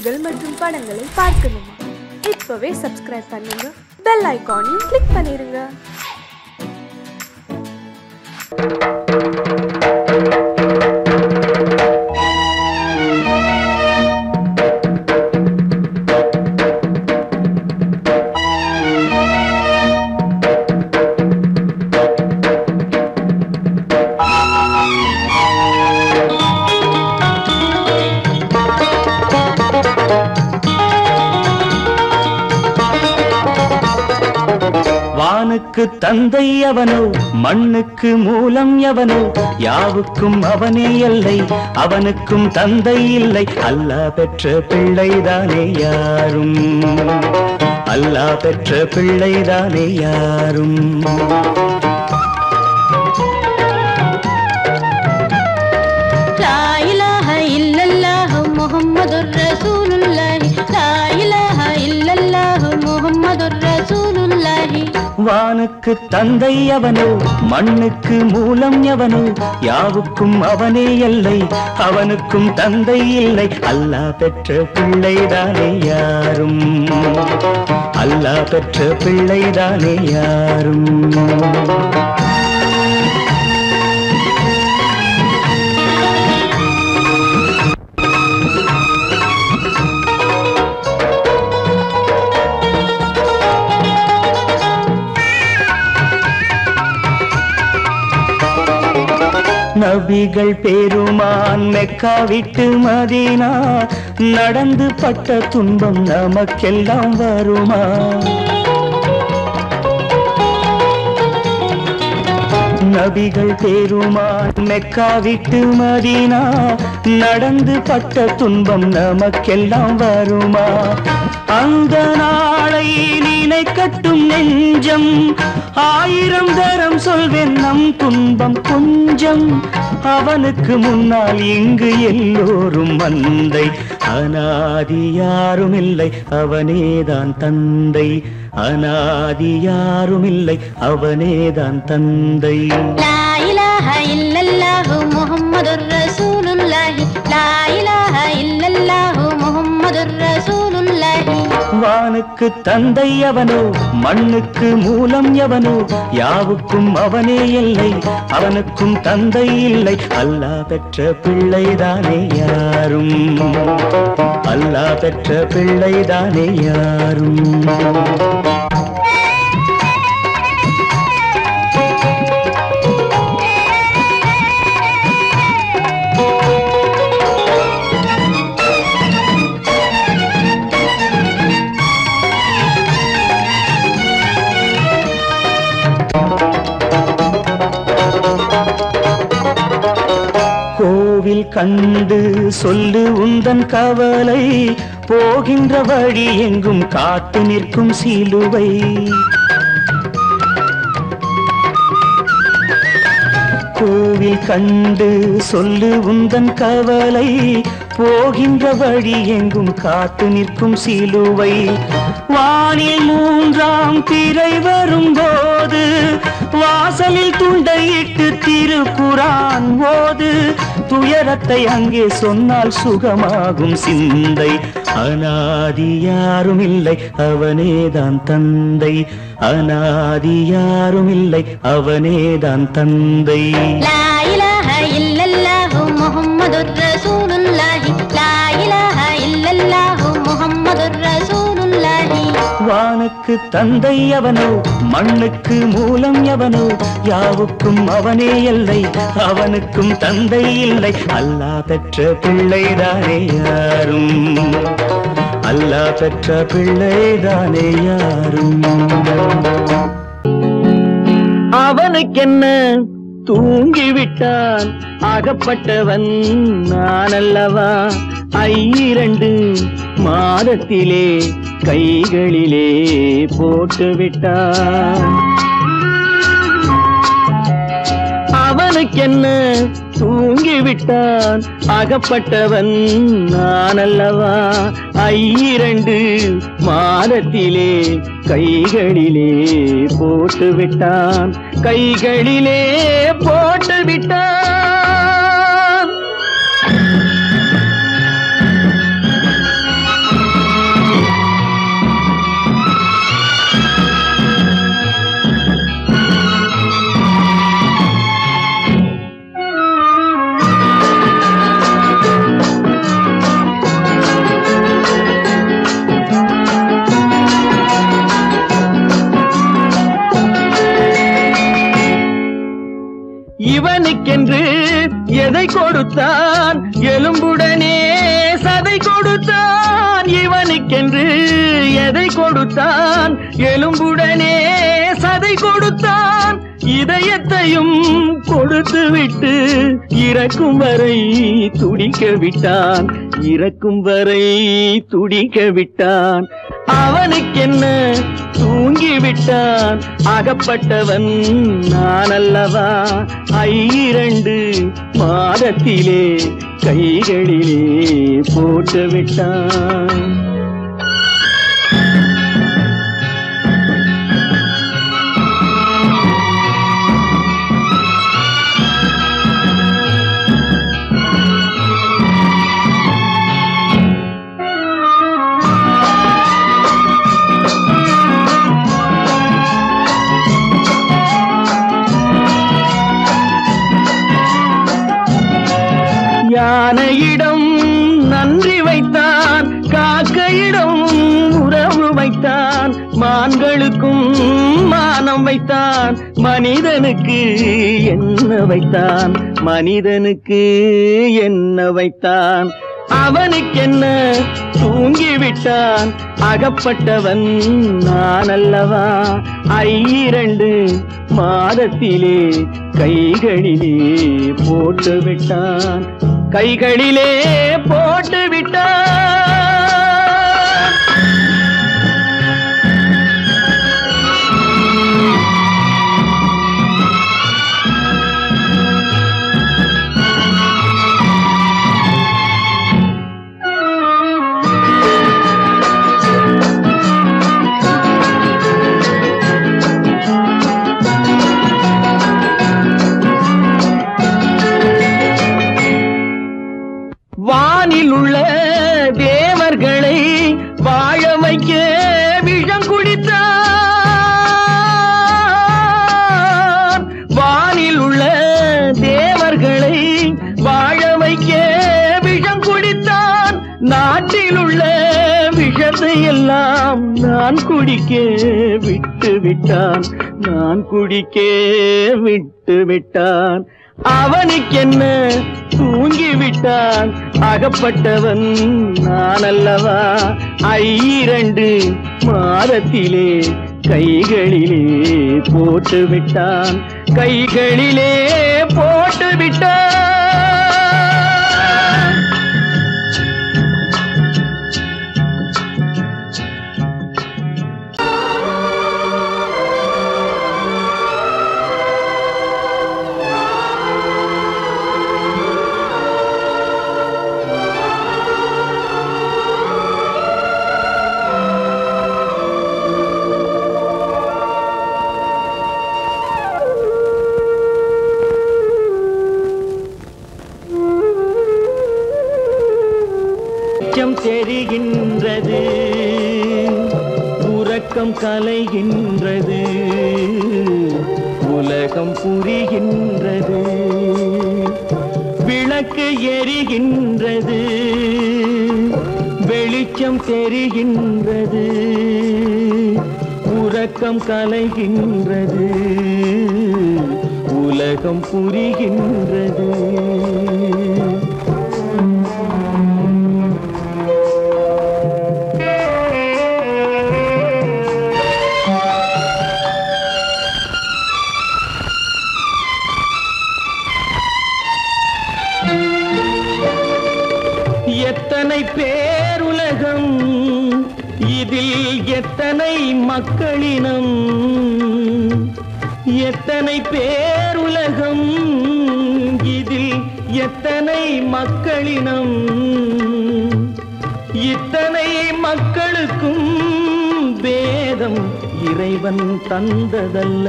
நிகழ்ச்சிகள் மற்றும் படங்களை பார்க்கணுமா? இப்பவே சப்ஸ்கிரைப் பண்ணுங்க, பெல் ஐகானையும் கிளிக் பண்ணிருங்க. வானுக்கு தந்தை அவனோ, மண்ணுக்கு மூலம் எவனோ, யாவுக்கும் அவனே எல்லை, அவனுக்கும் தந்தை இல்லை. அல்லாஹ் பெற்ற பிள்ளைதானே யாரும், அல்லாஹ் பெற்ற பிள்ளைதானே யாரும். லா இலாஹ இல்லல்லாஹு முஹம்மதுர் ரசூலுல்லாஹி, லா இலாஹ இல்லல்லாஹு முஹம்மதுர் ரசூலுல்லாஹி. வானுக்கு தந்தை அவனோ, மண்ணுக்கு மூலம் எவனோ, யாவுக்கும் அவனே எல்லை, அவனுக்கும் தந்தை இல்லை. அல்லாஹ் பெற்ற பிள்ளைதானே யாரும், அல்லாஹ் பெற்ற பிள்ளைதானே யாரும். நபிகள் பெருமான் மெக்கா விட்டு மதீனா, நடந்து பட்ட துன்பம் நமக்கெல்லாம் வருமா? நபிகள் பெருமான் மெக்கா விட்டு மதீனா, நடந்து பட்ட துன்பம் நமக்கெல்லாம் வருமா? அந்த நாளை நினைக்கட்டும் நெஞ்சம், ஆயிரம் தரம் சொல்வேன் நம் துன்பம் கொஞ்சம். அவனுக்கு முன்னால் இங்கு எல்லோரும் மந்தை, அநாதி யாரும் இல்லை அவனேதான் தந்தை, அநாதி யாரும் இல்லை அவனேதான் தந்தை. லா இலாஹ இல்லல்லாஹு முஹம்மதுர் ரசூலுல்லாஹி, லா இலாஹ இல்லல்லாஹு முஹம்மதுர் ரசூலுல்லாஹி. வானுக்கு தந்தை அவனோ, மண்ணுக்கு மூலம் எவனோ, யாவுக்கும் அவனே இல்லை, அவனுக்கும் தந்தை இல்லை. அல்லாஹ் பெற்ற பிள்ளைதானே யாரும், அல்லாஹ் பெற்ற பிள்ளைதானே யாரும். கோவில் கண்டு சொல்லு உந்தன் கவலை, போகின்ற வழி எங்கும் காத்து நிற்கும் சிலுவை. கோவில் கண்டு சொல்லு உந்தன் கவலை, போகின்ற வழி எங்கும் காத்து நிற்கும் சிலுவை. வானில் மூன்றாம் திரை வரும்போது, வாசலில் துண்டையிட்டு திருக்குரான் ஓது. துயரத்தை அங்கே சொன்னால் சுகமாகும் சிந்தை, அநாதி யாரும் இல்லை அவனேதான் தந்தை, அநாதி யாரும் இல்லை அவனேதான் தந்தை. லா இலாஹ இல்லல்லாஹு முஹம்மதுர் ரசூலுல்லாஹி, லா இலாஹ இல்லல்லாஹு முஹம்மதுர் ரசூலுல்லாஹி. வானுக்கு தந்தை அவனோ, மண்ணுக்கு மூலம் எவனோ, யாவுக்கும் அவனே எல்லை, அவனுக்கும் தந்தை இல்லை. அல்லாஹ் பெற்ற பிள்ளைதானே யாரும், அல்லாஹ் பெற்ற பிள்ளைதானே யாரும். அவனுக்கென்ன தூங்கிவிட்டான், அகப்பட்டவன் நான் அல்லவா? 2 மாதத்திலே கைகளிலே போட்டுவிட்டான். அவனுக்கென்ன தூங்கிவிட்டான், அகப்பட்டவன் நான் அல்லவா? 2 மாதத்திலே கைகளிலே போட்டுவிட்டான், கைகளிலே போட்டுவிட்டான். கொடுத்தான் எலும்புடனே சதை கொடுத்தான் இவனுக்கென்று எதை கொடுத்தான் எலும்புடனே சதை கொடுத்தான் இதயத்தையும் கொடுத்து விட்டு இறக்கும் வரை துடிக்க விட்டான் இறக்கும் வரை துடிக்க விட்டான் அவனுக்கென்ன தூங்கிவிட்டான் அகப்பட்டவன் நான் அல்லவா 2 மாதத்திலே கைகளிலே போட்டு விட்டான் யானையிடம் நன்றி வைத்தான் காக்கையிடம் உறவு வைத்தான் மான்களுக்கும் மானம் வைத்தான் மனிதனுக்கு என்ன வைத்தான் மனிதனுக்கு என்ன வைத்தான் அவனுக்கென்ன தூங்கிவிட்டான் அகப்பட்டவன் நான் அல்லவா 2 மாதத்திலே கைகளிலே போட்டு விட்டான் கைகளிலே போட்டு விட்டான் வானில் உள்ள தேவர்களை வாழ வைக்க விஷம் குடித்தான் வானில் உள்ள தேவர்களை வாழ வைக்க விஷம் குடித்தான் நாட்டில் உள்ள விஷத்தை எல்லாம் நான் குடிக்க விட்டு விட்டான் நான் குடிக்க விட்டு விட்டான் அவனுக்கென்ன தூங்கிவிட்டான் அகப்பட்டவன் நான் அல்லவா 2 மாதத்திலே கைகளிலே போட்டு விட்டான் கைகளிலே போட்டு விட்டான் தெரிகின்றது உறக்கம் கலைகின்றது உலகம் புரிகின்றது விளக்கு எரிகின்றது வெளிச்சம் தெரிகின்றது உறக்கம் கலைகின்றது உலகம் புரிகின்றது எத்தனை பேருலகம் இதில் எத்தனை மக்களினம் எத்தனை பேருலகம் இதில் எத்தனை மக்களினம் இத்தனை மக்களுக்கும் வேதம் இறைவன் தந்ததல்ல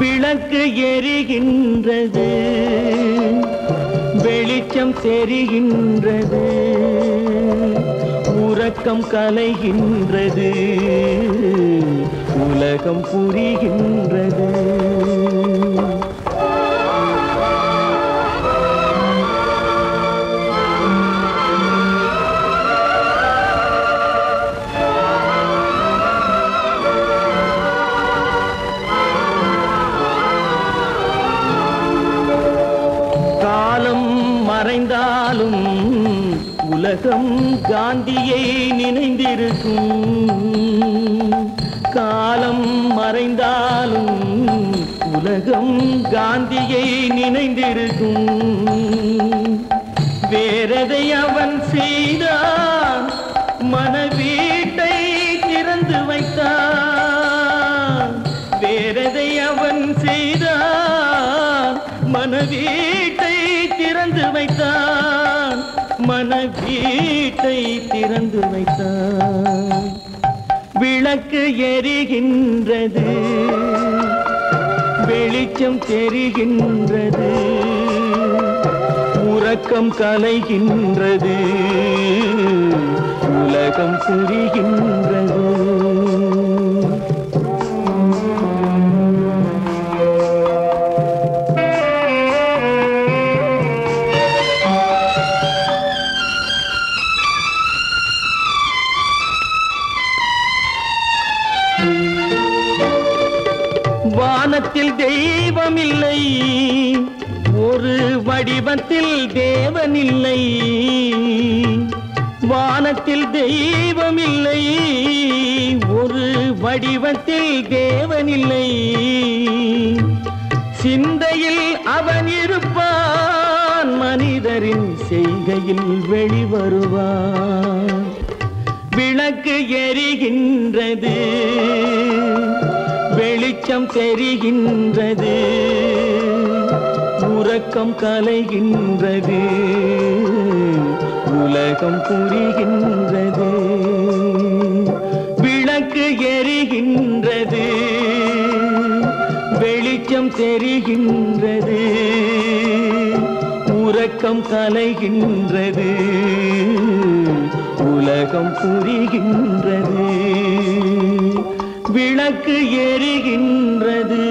விளக்கு எரிகின்றது வெளிச்சம் தெரிகின்றது உறக்கம் கலைகின்றது உலகம் புரிகின்றது உலகம் காந்தியை நினைந்திருக்கும். காலம் மறைந்தாலும் உலகம் காந்தியை நினைந்திருக்கும். வேறெதை அவன் செய்தான், மனவீட்டை திறந்து வைத்தான். வேறெதை அவன் செய்தான், மனவீட்டை திறந்து வைத்தான். மனவீட்டை திறந்து வைத்தான். விளக்கு எரிகின்றது, வெளிச்சம் தெரிகின்றது, உறக்கம் கலைகின்றது, உலகம் புரிகின்றது. வானத்தில் தெய்வமில்லை, ஒரு வடிவத்தில் தேவனில்லை. வானத்தில் தெய்வமில்லை, ஒரு வடிவத்தில் தேவனில்லை. சிந்தையில் அவன் இருப்பான், மனிதரின் செய்கையில் வெளிவருவான். விளக்கு எரிகின்றது, வெளிச்சம் தெரிகின்றது, உறக்கம் கலைகின்றது, உலகம் புரிகின்றது. விளக்கு எரிகின்றது, வெளிச்சம் தெரிகின்றது, உறக்கம் கலைகின்றது, உலகம் புரிகின்றது. விளக்கு எரிகின்றது.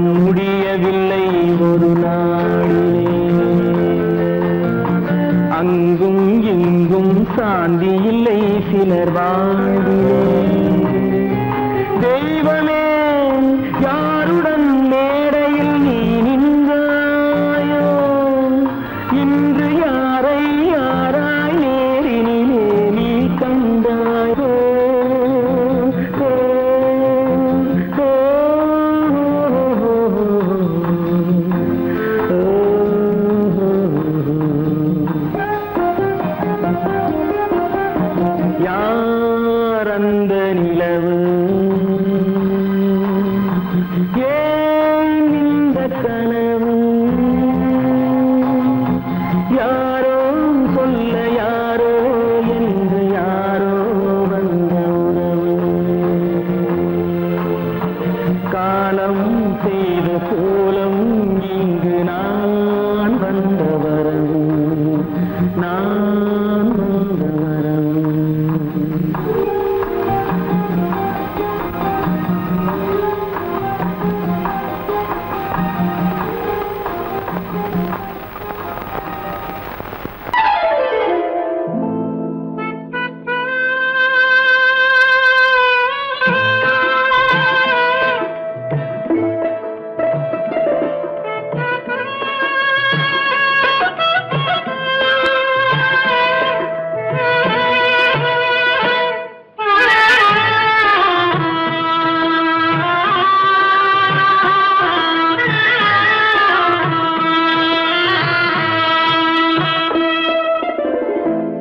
முடியவில்லை ஒரு நாளிலே. அங்கும் இங்கும் சாந்தி இல்லை சிலர் வாழ்விலே. தெய்வமே யாருடன் மேடையில் நீ நின்றாயோ, இன்று யாரை யாராய் நேரினிலே நீ கண்டாயோ. யார் அந்த நிலவு, ஏன் இந்த கனவு, யாரோ சொல்ல யாரோ என்று யாரோ வந்த உறவு. காலம் செய்த கோலம் இங்கு நான் வந்த வரவு, நான் வந்த வரவு.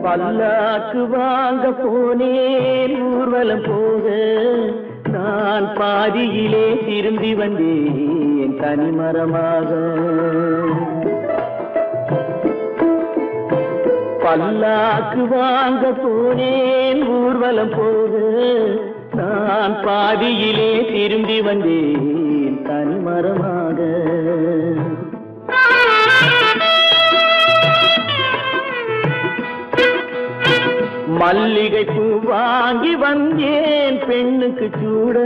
பல்லாக்கு வாங்க போனேன் ஊர்வலம் போக, நான் பாதியிலே திரும்பி வந்தேன் தனிமரமாக. பல்லாக்கு வாங்க போனேன் ஊர்வலம் போக, நான் பாதியிலே திரும்பி வந்தேன் தனிமரமாக. மல்லிகை பூ வாங்கி வந்தேன் பெண்ணுக்கு சூட,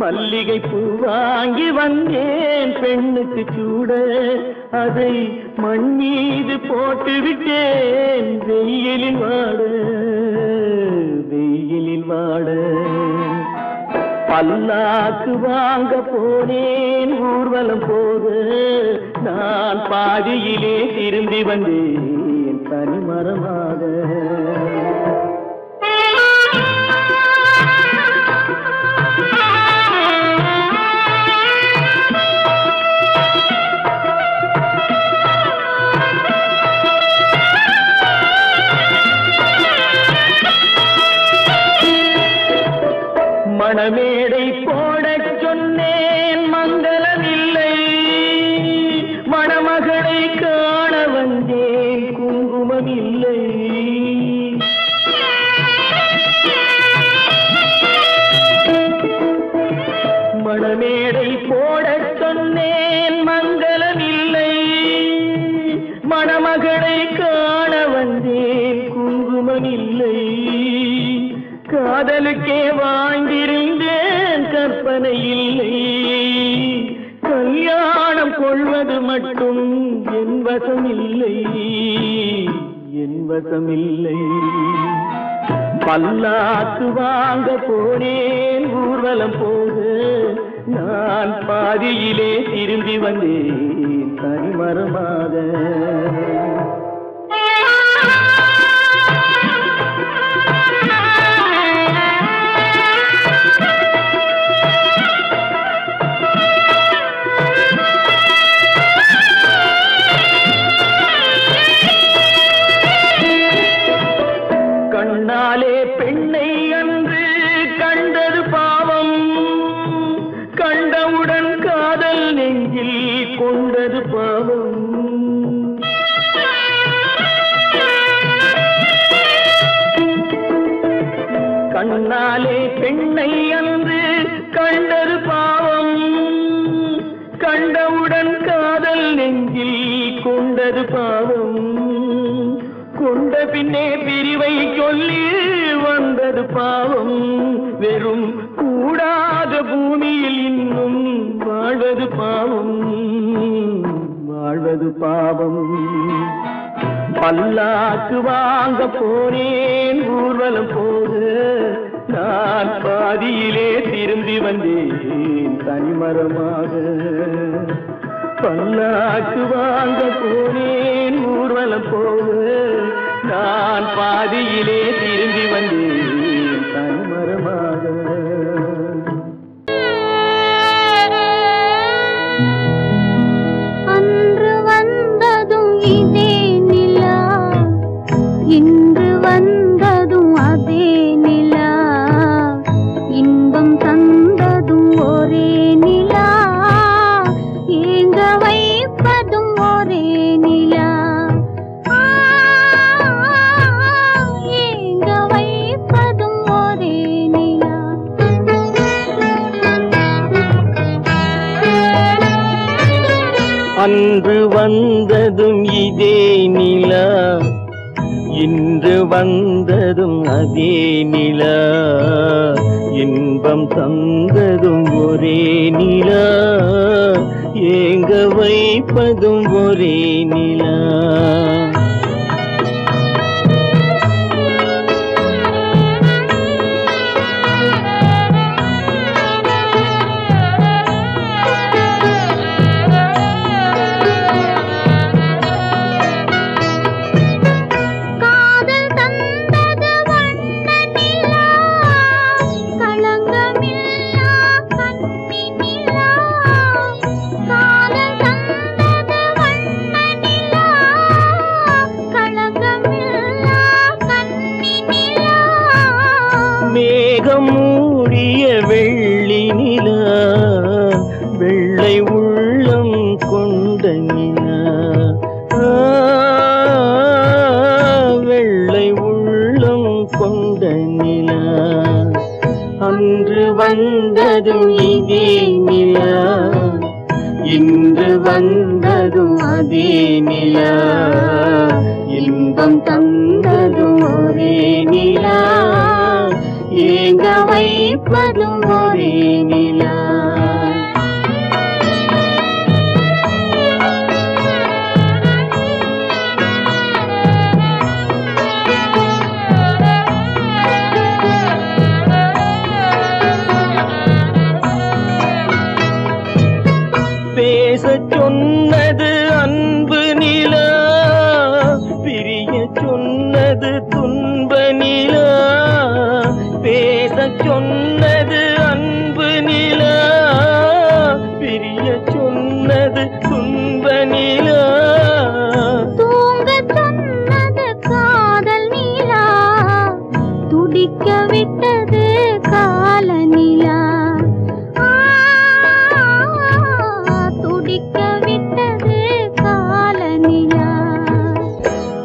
மல்லிகை பூ வாங்கி வந்தேன் பெண்ணுக்கு சூட. அதை மண் மீது போட்டு விட்டேன் வெயிலில் வாட, வெயிலில் வாட. பல்லாக்கு வாங்க போனேன் ஊர்வலம் போக, நான் பாதியிலே திரும்பி வந்தேன் தனிமரமாக. மணமேடை போடச் சொன்னேன் மங்களமில்லை, மணமகளை காண வந்தேன் குங்குமமில்லை. மணமேடை போடச் சொன்னேன் மங்களமில்லை, மணமகளை காண வந்தேன் குங்குமமில்லை. காதலுக்கே வாழ்ந்திருந்தேன் கற்பனை இல்லை, கல்யாணம் கொள்வது மட்டும் என் வசமில்லை, என் வசமில்லை. பல்லாக்கு வாங்க போனேன் ஊர்வலம் போக, நான் பாதியிலே திரும்பி வந்தேன் தனிமரமாக. கண்ணாலே பெண்ணை அன்று கண்டது பாவம், கண்டவுடன் காதல் நெஞ்சில் கொண்டது பாவம். கண்ணாலே பெண்ணை அன்று கண்டது பாவம், கண்டவுடன் காதல் நெஞ்சில் கொண்டது பாவம். கொண்ட பின்னே பிரிவை சொல்லி வந்தது பாவம். வெறும் கூடாத பூமியில் இன்னும் பல்லாக்கு வாங்க போனேன் ஊர்வலம் போது நான் பாதியிலே திரும்பி வந்தேன் தனிமரமாக. பல்லாக்கு வாங்க போனேன் ஊர்வலம் போது நான் பாதியிலே திரும்பி வந்தேன் தனிமரமாக. அன்று வந்ததும் இதே நிலா, இன்று வந்ததும் அதே நிலா, இன்பம் தந்ததும் ஒரே நிலா, ஏங்க வைப்பதும் ஒரே நிலா, ஏங்க வைப்பதும் ஒரே நிலா. அன்று வந்ததும் இதே நிலா, இன்று வந்ததும் அதே நிலா, இன்பம் தந்ததும் ஒரே நிலா, ஏங்க வைப்பதும் ஒரே நிலா. மேகம் மூடிய வெள்ளி நிலா, வெள்ளை உள்ளம் கொண்ட நிலா, வெள்ளை உள்ளம் கொண்ட நிலா. அன்று வந்ததும் இதே நிலா, இன்று வந்ததும் அதே நிலா, இன்பம் தந்ததும் ஒரே நிலா, ஏங்க வைப்பதும் ஒரே நிலா. பேசச் சொன்னது அன்பு நிலா, பிரிய சொன்னது துன்ப நிலா. பேசச் சொன்னது அன்பு நிலா, பிரிய சொன்னது துன்ப நிலா. தூங்கச் சொன்னது காதல் நிலா, துடிக்க விட்டது கால நிலா, துடிக்க விட்டது கால நிலா.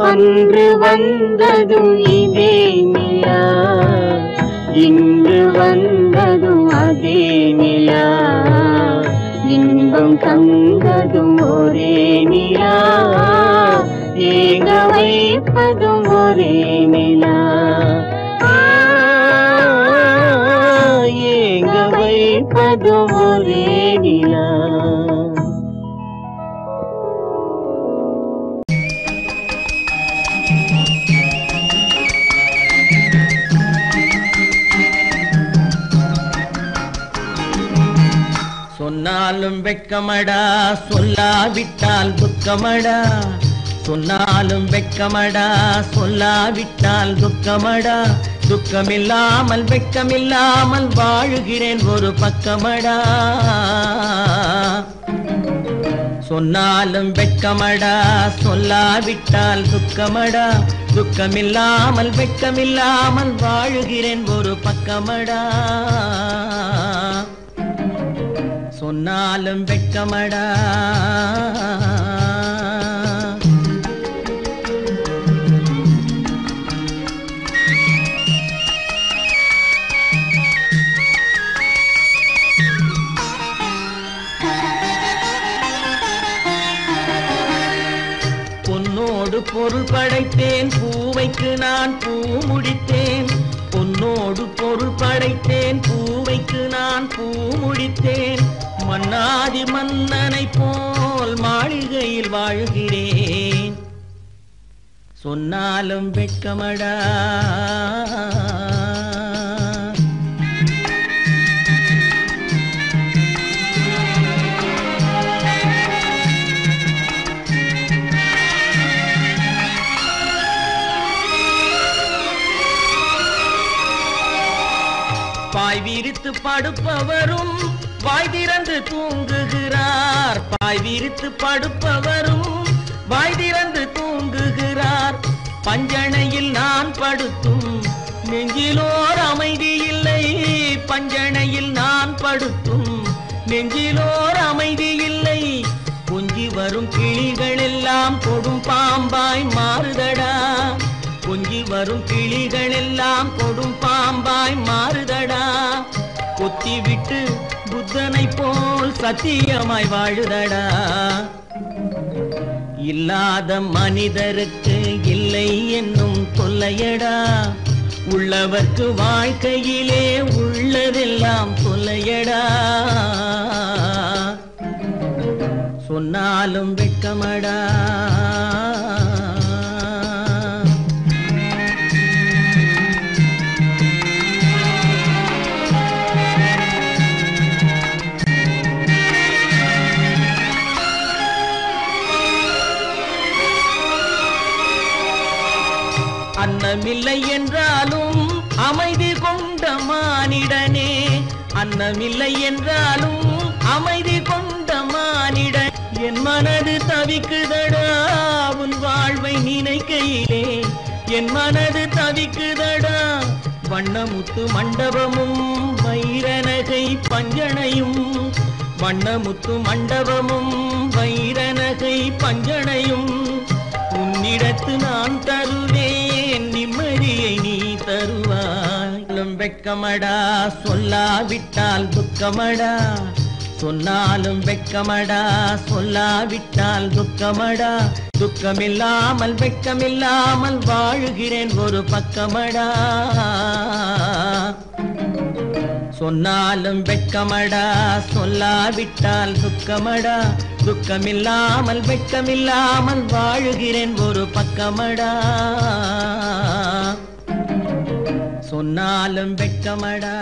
அன்று வந்ததும் இதே நிலா, இன்று வந்ததும் அதே நிலா, இன்பம் தந்ததும் ஒரே நிலா, ஏங்க வைப்பதும் ஒரே நிலா, ஏங்க வைப்பதும் ஒரே நிலா. சொன்னாலும் வெட்கமடா, சொல்லாவிட்டால் துக்கமடா. சொன்னாலும் வெட்கமடா, சொல்லாவிட்டால் துக்கமடா. துக்கமில்லாமல் வெட்கமில்லாமல் வாழுகிறேன் ஒரு பக்கமடா. சொன்னாலும் வெட்கமடா, சொல்லாவிட்டால் துக்கமடா. துக்கமில்லாமல் வெட்கமில்லாமல் வாழுகிறேன் ஒரு பக்கமடா. சொன்னாலும் வெட்கமடா. பொன்னோடு பொருள் படைத்தேன், பூவைக்கு நான் பூ முடித்தேன். பொன்னோடு பொருள் படைத்தேன், பூவைக்கு நான் பூ முடித்தேன். மன்னாதி மன்னனை போல் மாளிகையில் வாழ்கிறேன். சொன்னாலும் வெட்கமடா. பாய் விரித்து படுப்பவரும் வாய் திறந்து தூங்குகிறார். பாய் விரித்து படுப்பவரும் வாய் திறந்து தூங்குகிறார். பஞ்சணையில் நான் படுத்தும் நெஞ்சிலோர் அமைதி இல்லை. பஞ்சணையில் நான் படுத்தும் நெஞ்சிலோர் அமைதி இல்லை. கொஞ்சி வரும் கிளிகள் எல்லாம் கொடும் பாம்பாய் மாறுதடா. கொஞ்சி வரும் கிளிகள் எல்லாம் கொடும் பாம்பாய் மாறுதடா. கொத்தி விட்டு புத்தனை போல் சத்தியமாய் வாழுதடா. இல்லாத மனிதருக்கு இல்லை என்னும் தொல்லையடா. உள்ளவர்க்கு வாழ்க்கையிலே உள்ளதெல்லாம் தொல்லையடா. சொன்னாலும் வெட்கமடா. அன்னமில்லை என்றாலும் அமைதி கொண்ட மானிடனே. அன்னமில்லை என்றாலும் அமைதி கொண்ட மானிடன். என் மனது தவிக்குதடா உன் வாழ்வை நினைக்கையிலே. என் மனது தவிக்குதடா. வண்ணமுத்து மண்டபமும் வைரநகை பஞ்சனையும். வண்ணமுத்து மண்டபமும் வைரநகை பஞ்சனையும். உன்னிடத்து நான் தருவேன் நிம்மதியை நீ தருவாய். வெட்கமடா சொல்லாவிட்டால் துக்கமடா. சொன்னாலும் வெட்கமடா சொல்லாவிட்டால் துக்கமடா. துக்கமில்லாமல் வெட்கமில்லாமல் வாழுகிறேன் ஒரு பக்கமடா. சொன்னாலும் வெட்கமடா சொல்லாவிட்டால் துக்கமடா. துக்கமில்லாமல் வெட்கமில்லாமல் வாழுகிறேன் ஒரு பக்கமடா. சொன்னாலும் வெட்கமடா.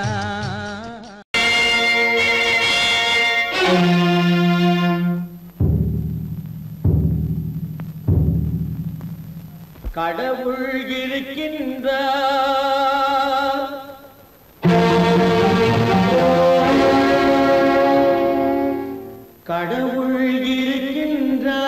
கடவுள் இருக்கின்றார். கடவுள் இருக்கின்றார்.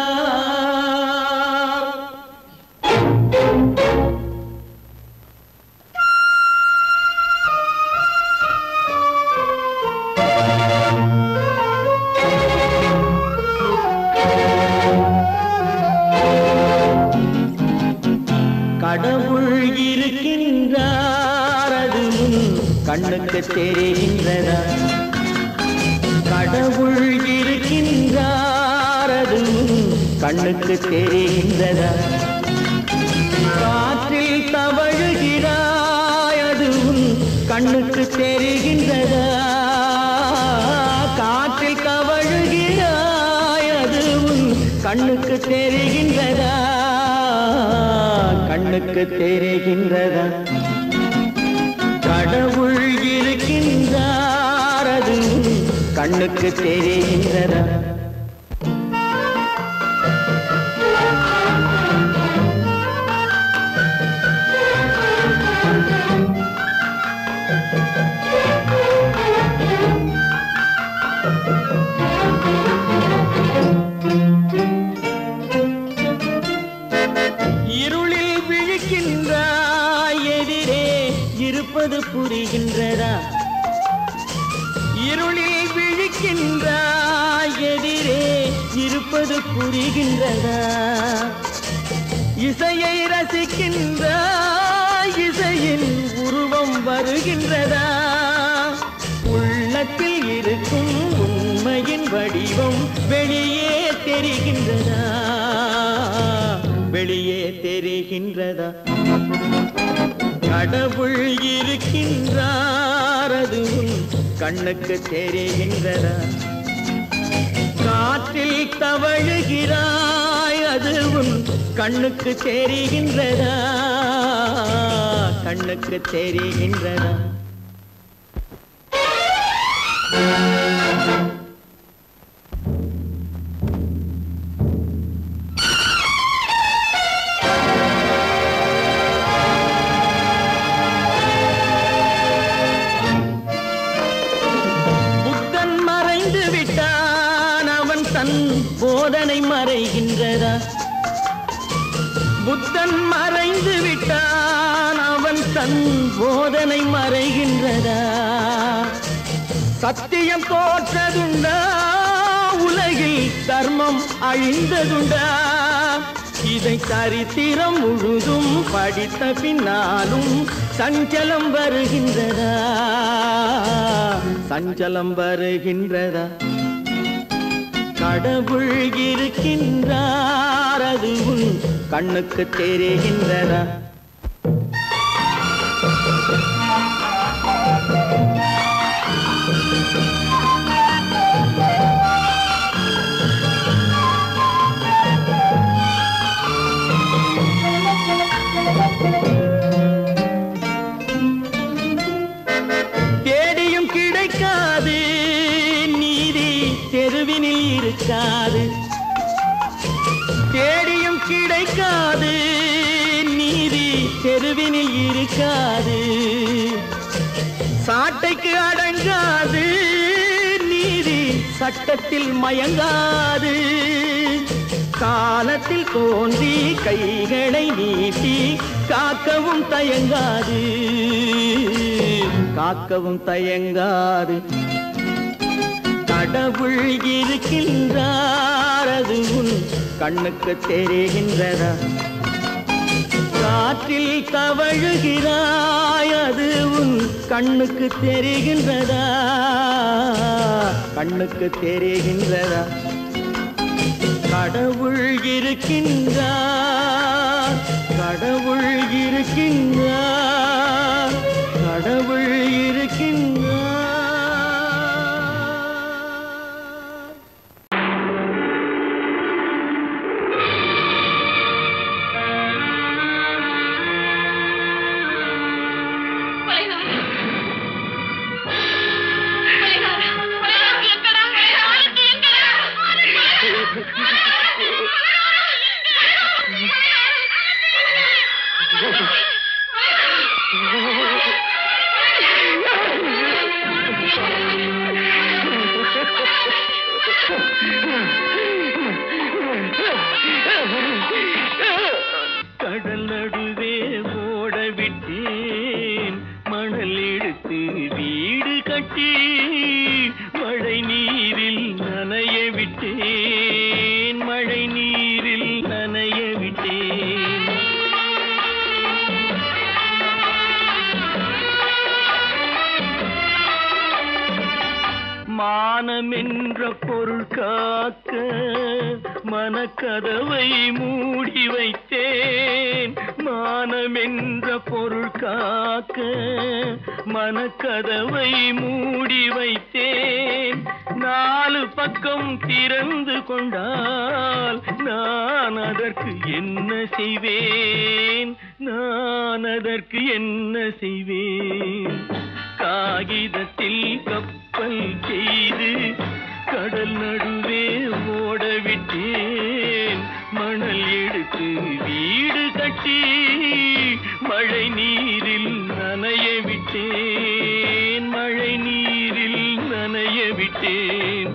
கடவுள் இருக்கின்றார். அது கண்ணுக்கு தெரிகின்றதா? கடவுள் இருக்கின்றார். அது கண்ணுக்கு தெரிகின்றதா? காற்றில் தவழுகிறாய். அது கண்ணுக்கு தெரிகின்றதா? காற்றில் தவழுகிறாய். அது கண்ணுக்கு தெரிகின்றதா? கண்ணுக்கு தெரிகின்றதா? கடவுள் இருக்கின்றார். அது கண்ணுக்கு தெரிகின்றதா? இருளில் விழிக்கின்றாய். எதிரே இருப்பது புரிகின்றதா? இருளில் விழிக்கின்றாய். எதிரே இருப்பது புரிகின்றதா? இசையை ரசிக்கின்றாய். இசையின் உருவம் வருகின்றதா? உள்ளத்தில் இருக்கும் உண்மையின் வடிவம் வெளியே தெரிகின்றதா? வெளியே தெரிகின்றதா? கடவுள் இருக்கின்றார். அது கண்ணுக்கு தெரிகின்றதா? காற்றில் தவழுகிறாய். அது உன் கண்ணுக்கு தெரிகின்றதா கண்ணுக்கு தெரிகின்றதா போதனை மறைகின்றதா புத்தன் மறைந்து விட்டான் அவன் தன் போதனை மறைகின்றதா சத்தியம் தோற்றதுண்டா உலகில் தர்மம் அழிந்ததுண்டா இதை சரித்திரம் முழுதும் படித்த பின்னாலும் சஞ்சலம் வருகின்றதா சஞ்சலம் வருகின்றதா கடவுள் இருக்கின்றார் அது உன் கண்ணுக்கு தெரிகின்றதா தேடியும் கிடைக்காது நீதி தெருவினில் இருக்காது தேடியும் கிடைக்காது நீதி தெருவினில் இருக்காது சாட்டைக்கு அடங்காது நீதி சட்டத்தில் மயங்காது காலத்தில் தோன்றி கைகளை நீட்டி காக்கவும் தயங்காது காக்கவும் தயங்காது கடவுள் இருக்கின்றார் அது உன் கண்ணுக்கு தெரிகின்றதா காற்றில் தவழுகிறாய் அது உன் கண்ணுக்கு தெரிகின்றதா கண்ணுக்கு தெரிகின்றதா கடவுள் இருக்கின்றார் கடவுள் இருக்கின்றார் கடவுள் இருக்கின்றார் கடல் நடுவே ஓட விட்டேன் மணல் எடுத்து வீடு கட்டி மழை நீரில் நனைய விட்டேன் மழை நீரில் நனைய விட்டேன் மானம் என்ற பொருள் காக்க மனக்கதவை மூடி வைத்தேன் மானம் என்ற பொருள் காக்க மனக்கதவை மூடி வைத்தேன் நாலு பக்கம் திறந்து கொண்டால் நான் அதற்கு என்ன செய்வேன் நான் அதற்கு என்ன செய்வேன் காகிதத்தில் கப்பல் செய்து கடல் நடுவே ஓட விட்டேன் மணல் எடுத்து வீடு கட்டி மழை நீரில் நனைய விட்டேன் மழை நீரில் நனைய விட்டேன்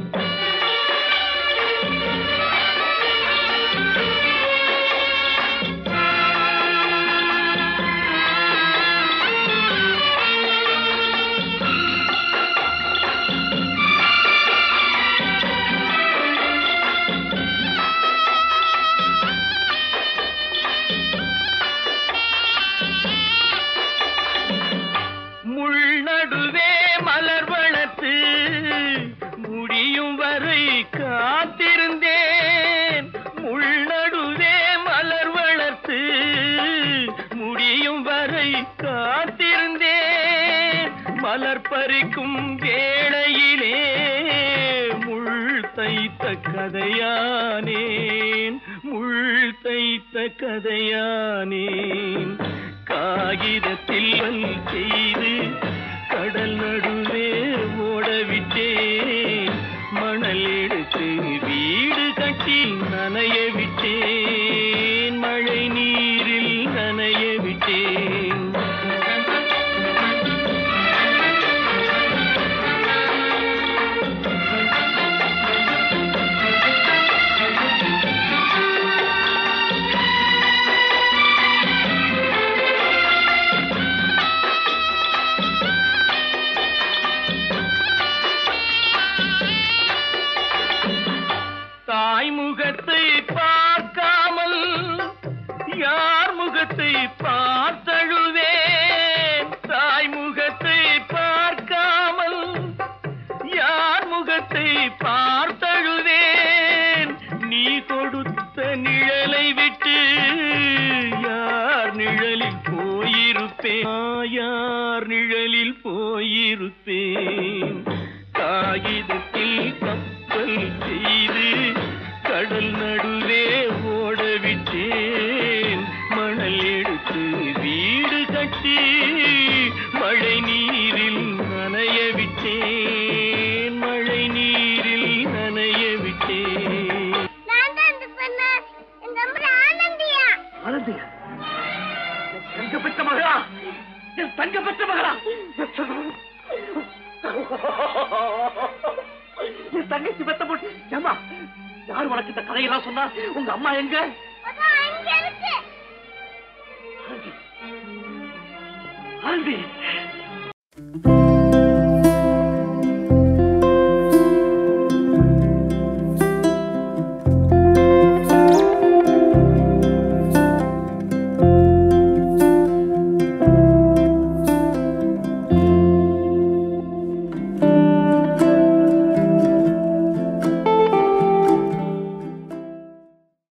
நடுவே மலர் வளர்த்து முடியும் வரை காத்திருந்தேன் உள்நடுவே மலர் வளர்த்து முடியும் வரை காத்திருந்தேன் மலர் பறிக்கும் வேளையிலே முள் தைத்த கதையானேன் முள் தைத்த கதையானேன் காகிதத்தில் செய்து கடல் நடுவே ஓடவிட்டேன் மணல் எடுத்து வீடு கட்டி நனைய விட்டேன் மழை நீரில் நனைய விட்டேன் முகத்தை பார்க்காமல் யார் முகத்தை பார்த்தழுவேன் தாய் முகத்தை பார்க்காமல் யார் முகத்தை பார்த்தழுவேன் நீ கொடுத்த நிழலை விட்டு யார் நிழலில் போயிருப்பேன் யார் நிழலில் போயிருப்பேன் காகிதத்தில் கப்பல் செய்து கடல் நடுவே ஓடவிட்டேன் மணல் எடுத்து வீடு கட்டி மழை நீரில் நனைய விட்டேன் மழை நீரில் நனைய விட்டேன் ஆனந்தியா தங்க பெற்ற மகளா என் தங்க பெற்ற மகளா என் தங்கச்சி பெத்த போட்டு ஏமா யார் உனக்கு இந்த கதையெல்லாம் சொன்னா உங்க அம்மா எங்க ஆனந்தி